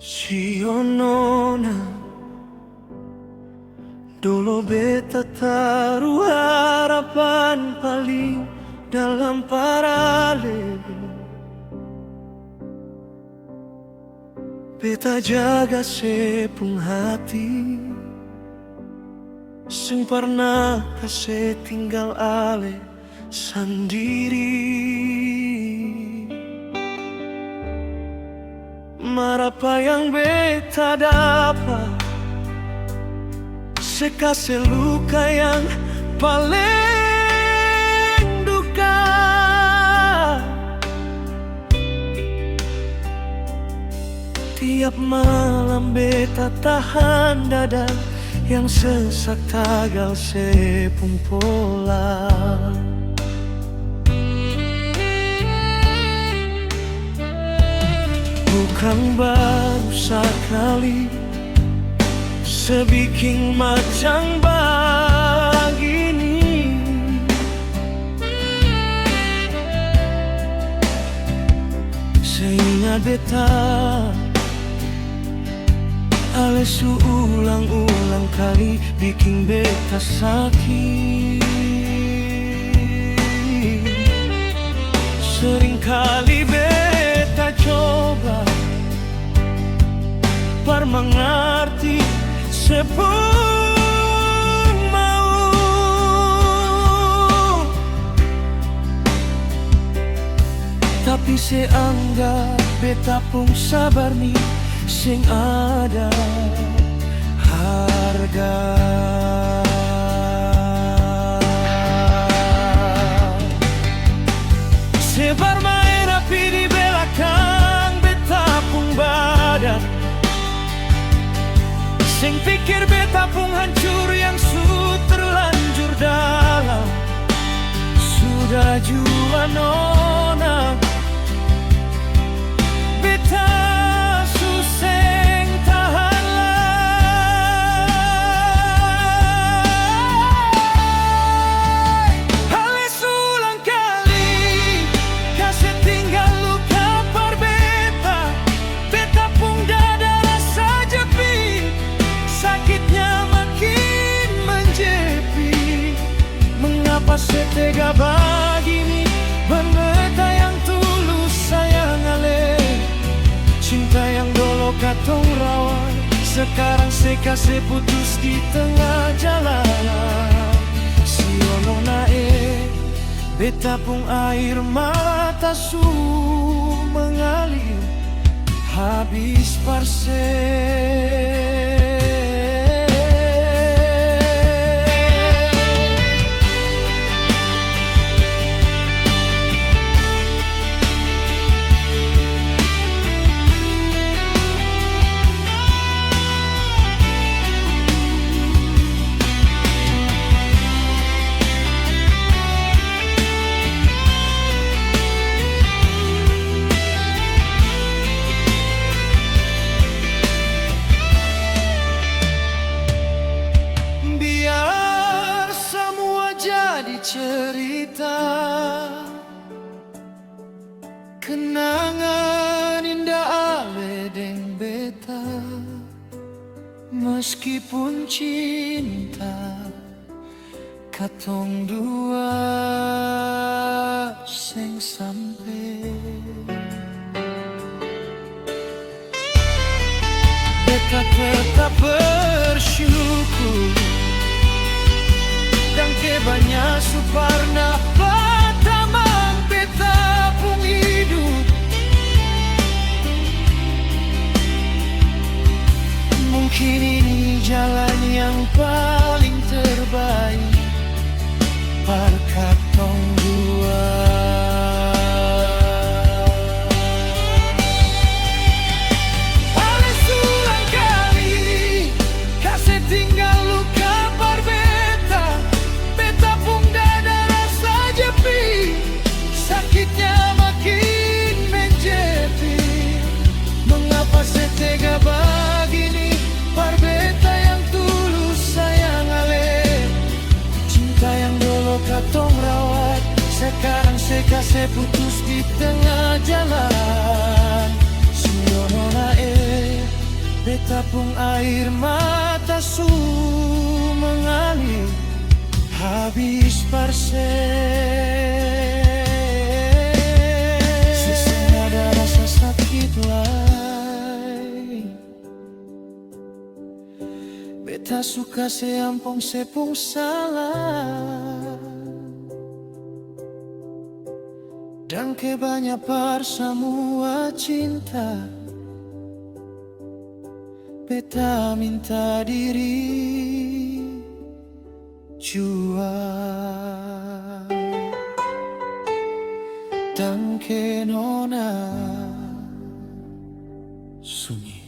Sionona dulu beta taruh harapan paling dalam paralel. Beta jaga sepung hati, sing pernah kase tinggal ale sendiri. Marapa yang beta dapat, sekase luka yang paling duka. Tiap malam beta tahan dada yang sesak tagal sepung pola. Bukan baru sekali sebikin macam begini. Seingat beta ale ulang-ulang kali bikin beta sakit. Sering kali beta coba mengerti sepung mau, tapi seanggap beta pun sabar nih sing ada harga. Sebar main api di belakang beta pun badan, sing pikir beta pun hancur yang sudah terlanjur dalam. Sudah jua nona beta suseng tahanlah. Ale sulang kali kasih tinggal luka par beta. Beta pun dada rasa jepi, sakitnya makin menjepi. Mengapa setega begini? Beta yang tulus sayang ale, cinta yang dulu katong rawat, sekarang sekase putus di tengah jalan. Sionona beta pun air mata su mengalir habis parse. Cerita kenangan indah ale deng beta, meskipun cinta katong dua sing sampai. Beta tetap bersyukur dan kebanyak suparna patamang beta pun hidup. Mungkin ini jalan yang paling terbaik par katong dua. Setega begini par beta yang tulus sayang ale, cinta yang dulu katong rawat, sekarang sekase putus di tengah jalan. Sionona pun air mata su mengalir habis parse. Sisa ada rasa sakit lai. Beta suka seampong sepung salah. Dan kebanyak semua cinta. Beta minta diri jual. Dan ke nona sunyi.